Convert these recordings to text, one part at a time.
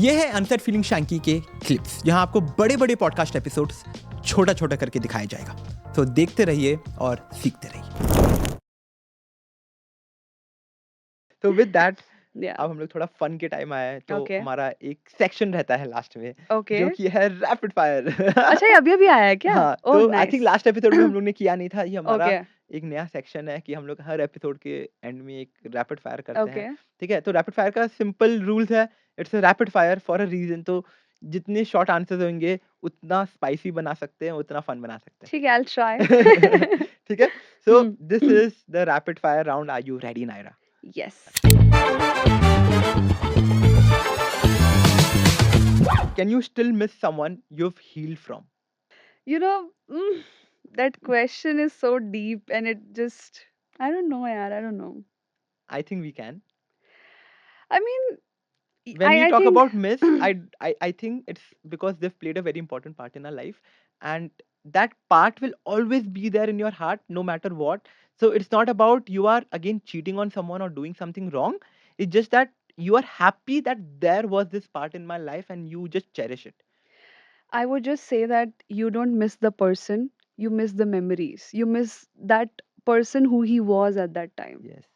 ये है unset feeling Shanky के क्लिप्स, जहां आपको बड़े बड़े पॉडकास्ट एपिसोड्स छोटा छोटा करके दिखाया जाएगा। तो देखते रहिए और सीखते रहिए। तो विद दैट Yeah. अब हम लोग थोड़ा फन के टाइम आया है, तो Okay. हमारा एक सेक्शन रहता है लास्ट में Okay. जो कि है रैपिड फायर। अच्छा, ये अभी-अभी आया है क्या? हाँ, ओह, तो I think nice. Last episode में हम लोग ने किया नहीं था। ये हमारा ओके, एक नया सेक्शन है कि हम लोग हर एपिसोड के एंड में एक रैपिड फायर करते हैं। ओके। ठीक है? तो रैपिड फायर का सिंपल रूल्स है, it's a rapid fire for a reason. तो जितने शॉर्ट आंसर्स होंगे उतना स्पाइसी बना सकते हैं, उतना फन बना सकते ठीक है, आई विल हैं। ट्राई। ठीक है? So hmm. This is the rapid fire round. Are you ready, Naira? Yes. Can you still miss someone you've healed from? You know, that question is so deep and it just I don't know, yaar, I don't know. I think we can. I mean, When we I talk think about miss, I think it's because they've played a very important part in our life, and that part will always be there in your heart no matter what. So it's not about you are again cheating on someone or doing something wrong. It's just that you are happy that there was this part in my life and you just cherish it. I would just say that you don't miss the person, you miss the memories. You miss that person who he was at that time, Yes. Yes.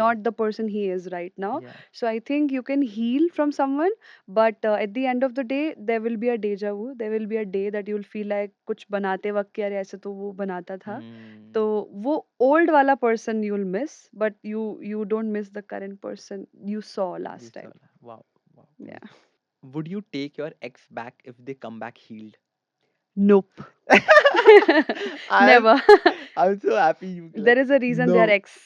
not the person he is right now. Yeah. So I think you can heal from someone, but at the end of the day, there will be a deja vu. There will be a day that you'll feel like कुछ बनाते वक्त यार ऐसे तो वो बनाता था. Hmm. तो वो old वाला person you'll miss, but you don't miss the current person you saw You last saw time. that. Wow. Wow. Yeah. Amazing. Would you take your ex back if they come back healed? Nope. I'm Never. I'm so happy you There like is a reason they are no. ex.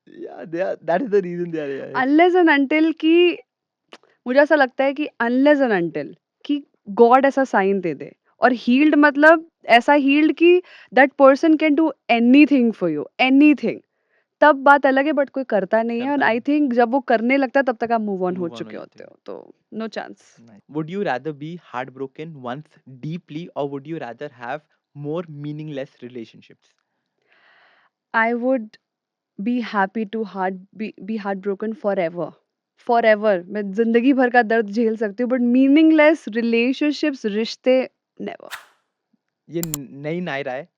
Yeah, they are. That is the reason they are your ex. Unless and until कि मुझे ऐसा लगता है कि unless and until कि God ऐसा sign दे दे और heeled मतलब ऐसा हील्ड कि that person can do anything for you anything तब बात अलग है बट कोई करता नहीं है और करता आई नहीं. थिंक जब वो करने लगता है तब तक आप मूव ऑन हो Move on हो चुके जाते होते हो. हो तो no chance Nice. Would you rather be heartbroken once deeply, or would you rather have more meaningless relationships? I would be happy to be heartbroken forever मैं जिंदगी भर का दर्द झेल सकती हूँ बट मीनिंगलेस रिलेशनशिप्स रिश्ते never ये नई नायरा है.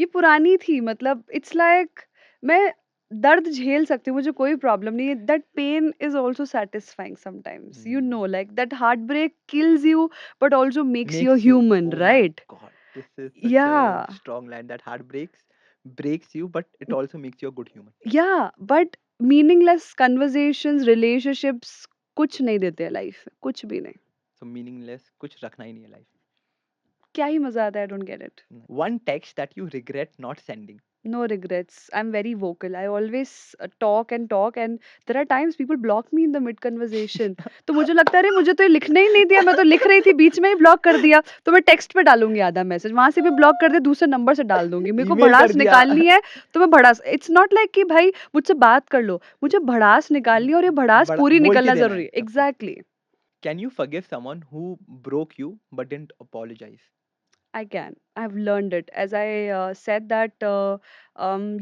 ये पुरानी थी मतलब इट्स लाइक मैं दर्द झेल सकती हूँ मुझे कोई प्रॉब्लम नहीं है that pain is also satisfying sometimes you know like that heartbreak kills you but also makes you Makes you. Human Oh my right God, this is such a या strong line. That heart breaks you, but it also makes you a good human. या but meaningless conversations relationships कुछ नहीं देते life में कुछ भी नहीं So meaningless, कुछ रखना ही नहीं है life. क्या ही मजा आता है I don't get it One text that you regret not sending. No regrets. I'm very vocal. I always talk and talk and there are times people block me in the mid conversation. तो मुझे लगता है अरे मुझे तो ये लिखने ही नहीं दिया मैं तो लिख रही थी बीच में ही ब्लॉक कर दिया तो मैं टेक्स्ट पे डालूंगी आधा मैसेज वहां से भी ब्लॉक कर दिया दूसरे नंबर से डाल दूंगी मेरे को ईमेल कर भड़ास दिया. निकालनी है तो मैं भड़ास इट्स नॉट लाइक कि भाई मुझसे बात कर लो मुझे भड़ास निकालनी है और ये भड़ास बड़ा पूरी बोल के निकलना देना जरूरी है है सबको. Exactly Can you forgive someone who broke you but didn't apologize? I can. I've learned it. As I said that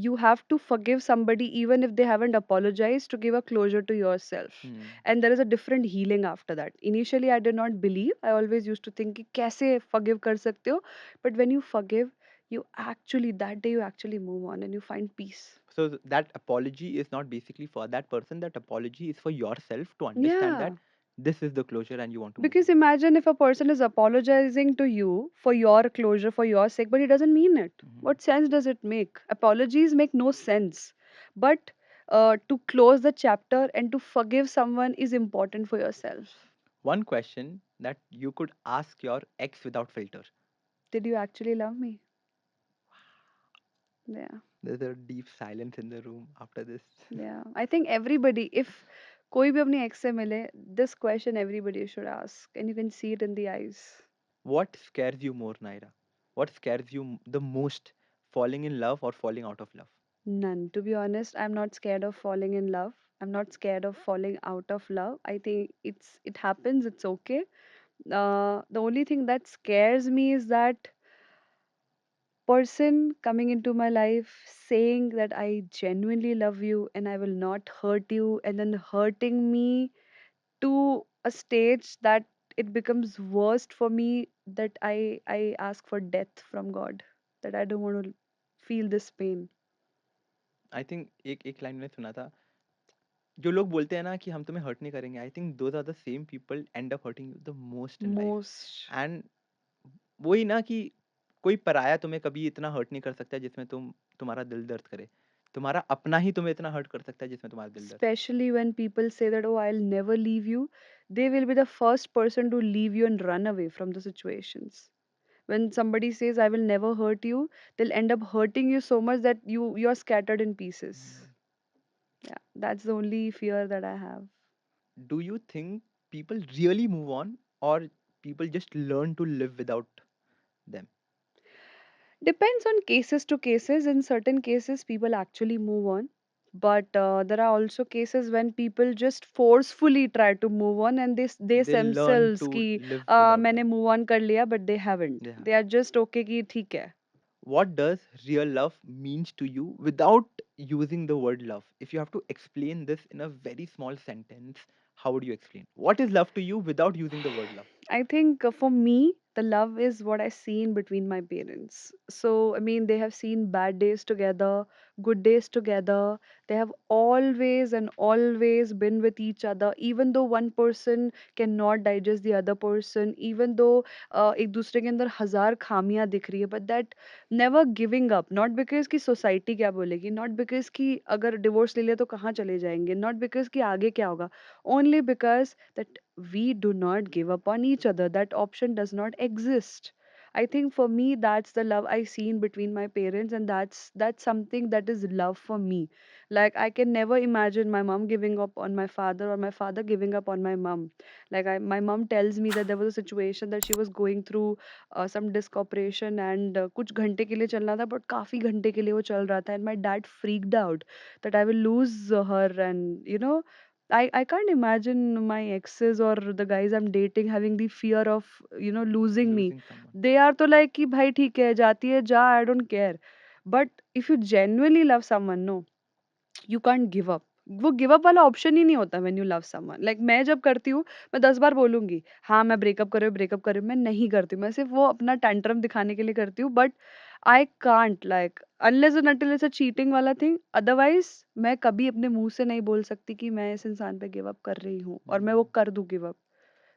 you have to forgive somebody even if they haven't apologized to give a closure to yourself. Hmm. And there is a different healing after that. Initially, I did not believe. I always used to think कि कैसे forgive कर सकते हो. But when you forgive, you actually that day you actually move on and you find peace. So that apology is not basically for that person. That apology is for yourself to understand that Yeah. this is the closure and you want to move Because on. imagine if a person is apologizing to you for your closure, for your sake, but he doesn't mean it. Mhm. What sense does it make? Apologies make no sense. But to close the chapter and to forgive someone is important for yourself. One question that you could ask your ex without filter. Did you actually love me? Yeah, There's a deep silence in the room after this. yeah. I think everybody, if कोई भी अपनी ex से मिले, this question everybody should ask, and you can see it in the eyes. What scares you more, Naira? What scares you the most? Falling in love or falling out of love? None. To be honest, I'm not scared of falling in love. I'm not scared of falling out of love. I think it happens, it's okay. The only thing that scares me is that person coming into my life saying that I genuinely love you and I will not hurt you and then hurting me to a stage that it becomes worst for me that I ask for death from God, that I don't want to feel this pain. I think एक एक line में सुना था, जो लोग बोलते हैं ना कि हम तुम्हें हर्ट नहीं करेंगे, I think those are the same people end up hurting you the most in life. Most. And वही ना कि कोई पराया तुम्हें कभी इतना हर्ट नहीं कर सकता जिसमें तुम्हारा दिल दर्द करे। तुम्हारा अपना ही तुम्हें इतना हर्ट कर सकता है जिसमें तुम्हारा दिल दर्द करे। Especially when people say that, oh, I'll never leave you, they will be the first person to leave you and run away from the situations. When somebody says, I will never hurt you, they'll end up hurting you so much that you're scattered in pieces. Yeah, that's the only fear that I have. Do you think people really move on, or people just learn to live without them? Depends on cases to cases. In certain cases, people actually move on. But there are also cases when people just forcefully try to move on, and they They learn themselves to कि live without मैंने them. move on कर लिया, but they haven't. Yeah. They are just okay कि ठीक है. What does real love means to you without using the word love? If you have to explain this in a very small sentence, how would you explain? What is love to you without using the word love? I think for me, the love is what I seen between my parents. So, I mean, they have seen bad days together, good days together. They have always and always been with each other, even though one person cannot digest the other person, even though एक दूसरे के अंदर हजार खामियां दिख रही है, but that never giving up, not because की society क्या बोलेगी, not because कि अगर divorce ले लिया तो कहाँ चले जाएंगे, not because कि आगे क्या होगा, only because that we do not give up on each other. That option does not exist. I think for me that's the love I seen between my parents, and that's something that is love for me. Like I can never imagine my mom giving up on my father or my father giving up on my mom. Like my mom tells me that there was a situation that she was going through some disc operation, and कुछ घंटे के लिए चलना था, but काफी घंटे के लिए वो चल रहा था, and my dad freaked out that I will lose her. And I can't imagine my exes or the guys I'm dating having the fear of losing me. Losing someone. They are तो like कि भाई ठीक है जाती है जा, I don't care. But if you genuinely love someone, no, you can't give up. वो give up वाला ऑप्शन ही नहीं होता when you love someone. Like मैं जब करती हूँ, मैं 10 बार बोलूंगी हाँ मैं ब्रेकअप कर रही हूँ, मैं नहीं करती हूँ, मैं सिर्फ वो अपना टेंट्रम दिखाने के लिए करती हूँ। But I can't, like unless and until it's a cheating वाला थिंग, अदरवाइज मैं कभी अपने मुंह से नहीं बोल सकती कि मैं इस इंसान पे गिव अप कर रही हूँ और मैं वो Mm, कर दूं गिव अप।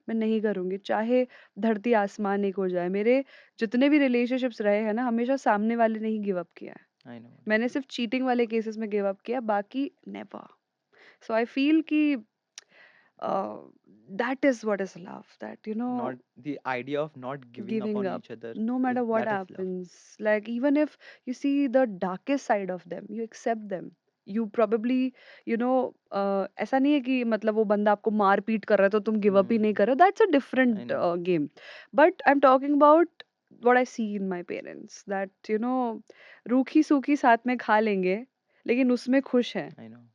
मैं नहीं करूंगी, चाहे धरती आसमान एक हो जाए। मेरे जितने भी रिलेशनशिप्स रहे हैं ना, हमेशा सामने वाले ने ही गिव अप किया है। I know. मैंने सिर्फ चीटिंग वाले केसेस में गिव अप किया, बाकी नेवर। सो आई फील कि that is what is love, that Not the idea of not giving up giving on up each other no is matter what that is love. happens. Like even if you see the darkest side of them, you accept them. You probably ऐसा नहीं है कि मतलब वो बंदा आपको मार पीट कर रहा है तो तुम गिव अप ही Hmm. नहीं कर रहे हो, that's a I different know. Game. But I am talking about what I see in my parents, that रूखी सूखी साथ में खा लेंगे लेकिन उसमें खुश हैं। I know.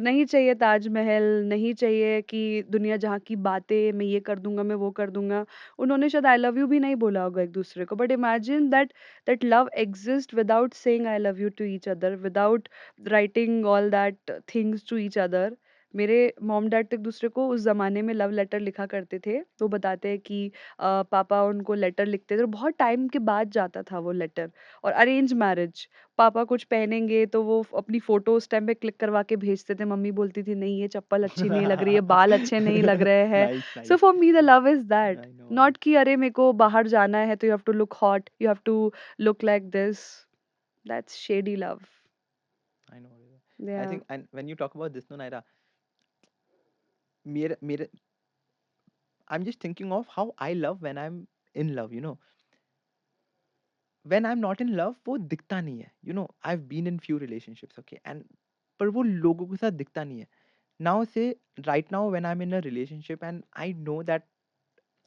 नहीं चाहिए ताजमहल, नहीं चाहिए कि दुनिया जहाँ की बातें मैं ये कर दूँगा, मैं वो कर दूँगा। उन्होंने शायद आई लव यू भी नहीं बोला होगा एक-दूसरे को, but imagine that that love exist without saying I love you to each other, without writing all that things to each other. मेरे मॉम-डैड तो एक-दूसरे को उस ज़माने में लव लेटर लिखा करते थे। वो बताते हैं कि पापा उनको लेटर लिखते थे और बहुत टाइम के बाद जाता था वो लेटर। और अरेंज मैरिज, पापा कुछ पहनेंगे तो वो अपनी फोटो उस टाइम पे क्लिक करवा के भेजते थे, मम्मी बोलती थी नहीं ये चप्पल अच्छी नहीं लग रही है, बाल अच्छे नहीं लग रहे हैं। Nice, so nice. For me the love is that, I know, I know. Not कि अरे मेरे को बाहर जाना है तो you have to look hot, you have to look like this. That's shady love. I know. I या think, and when you talk about this, no, Naira, mere, I'm just thinking of how I love when I'm in love, When I'm not in love, वो दिखता नहीं है, I've been in few relationships, okay, and पर वो लोगों के साथ दिखता नहीं है. Now say, right now when I'm in a relationship and I know that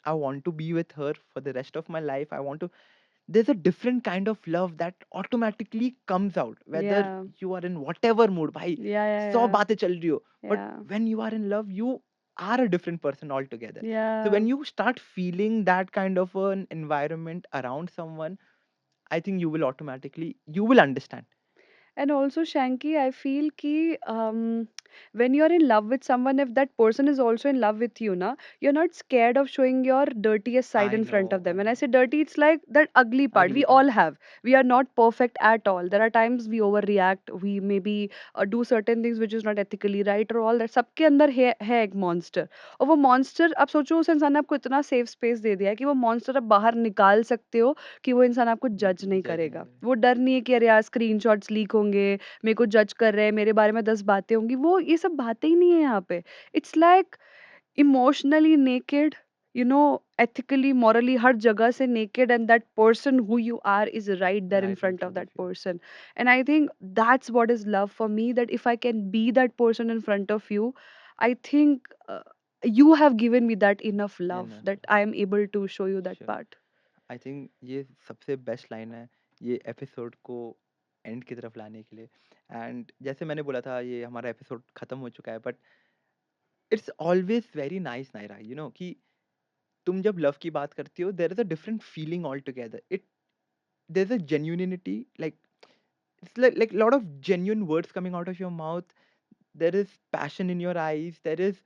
I want to be with her for the rest of my life, there's a different kind of love that automatically comes out, whether या you are in whatever mood, भाई या या 100 बातें चल रही हो, but या when you are in love, you are a different person altogether. So या when you start feeling that kind of an environment around someone, I think you will understand. And also Shanky, I feel कि When you're in love with someone, if that person is also in love with you, na, you're not scared of showing your dirtiest side I in front of know, them. I When I know. say dirty, it's like that ugly part. Ugly We part. all have. We are not perfect at all. There are times we overreact. We maybe do certain things which is not ethically right or all that. सबके अंदर है एक monster. और वो monster, आप सोचो उस इंसान ने आपको इतना safe space दे दिया है कि वो monster आप बाहर निकाल सकते हो कि वो इंसान आपको जज नहीं जज नहीं करेगा। करे। वो डर नहीं है कि अरे यार स्क्रीनशॉट्स लीक होंगे, मेरे को जज कर रहे हैं, मेरे बारे में 10 बातें होंगी, वो ये सब बातें ही नहीं है यहाँ पे। It's like emotionally naked, ethically, morally, हर जगह से naked, and that person who you are is right there in Right in front of front of that you. person. And I think that's what is love for me, that if I can be that person in front of you, I think you have given me that enough love Enough. that I am able to show you that Sure. part. I think ये सबसे best line है ये episode को and की तरफ लाने के लिए। एंड जैसे मैंने बोला था ये हमारा एपिसोड खत्म हो चुका है, but it's always very nice Naira, you know, कि तुम जब लव की बात करती हो there is a different feeling all together. It there is a genuinity, like it's like lot of genuine words coming out of your mouth. There is passion in your eyes. There is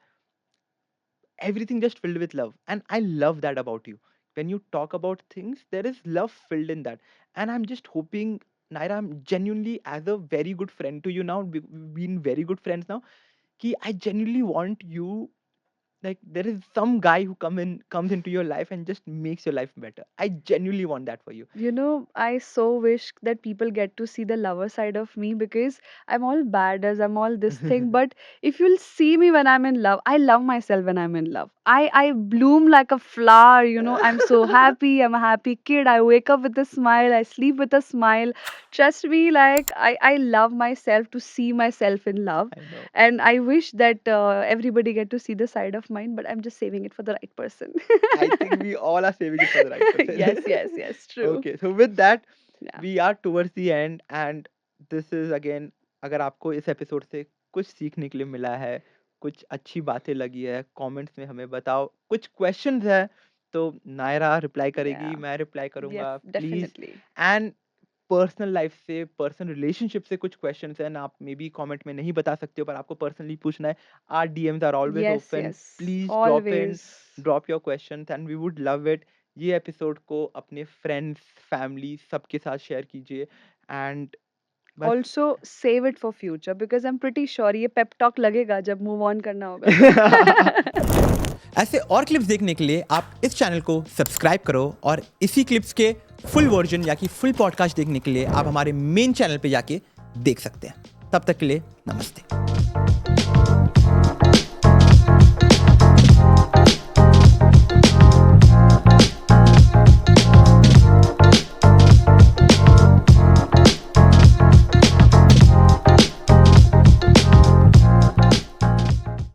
everything just filled with love, and I love that about you. When you talk about things, there is love filled in that, and I'm just hoping, Naira, I'm genuinely, as a very good friend to you now, we've been very good friends now, ki I genuinely want you, like there is some guy who comes into your life and just makes your life better. I genuinely want that for you. I so wish that people get to see the lover side of me, because I'm all bad as I'm all this thing. But if you'll see me when I'm in love, I love myself when I'm in love. I bloom like a flower, I'm so happy. I'm a happy kid. I wake up with a smile. I sleep with a smile. Trust me, like I love myself to see myself in love. I know. And I wish that everybody get to see the side of mine, but I'm just saving it for the right person. I think we all are saving it for the right Yes, person. yes, yes, true. Okay, so with that, Yeah. we are towards the end, and this is again, अगर आपको इस episode से कुछ सीखने के लिए मिला है, कुछ अच्छी बातें लगी है, कमेंट्स में हमें बताओ। कुछ क्वेश्चंस है तो नायरा रिप्लाई करेगी, Yeah. मैं रिप्लाई Yes, करूंगा, please. definitely. And personal life से, पर्सनल रिलेशनशिप से कुछ क्वेश्चंस हैं, आप मे बी कमेंट में नहीं बता सकते हो पर आपको पर्सनली पूछना है, our DMs are always Yes, open. yes. Please Always. Drop your questions and we would love it. ये एपिसोड को अपने फ्रेंड्स, फैमिली सबके साथ शेयर कीजिए, एंड बस। Also save it for future, because I'm pretty sure ये pep talk लगेगा जब move on करना होगा तो। ऐसे और क्लिप्स देखने के लिए आप इस चैनल को सब्सक्राइब करो, और इसी क्लिप्स के फुल वर्जन या कि फुल पॉडकास्ट देखने के लिए आप हमारे मेन चैनल पे जाके देख सकते हैं। तब तक के लिए नमस्ते।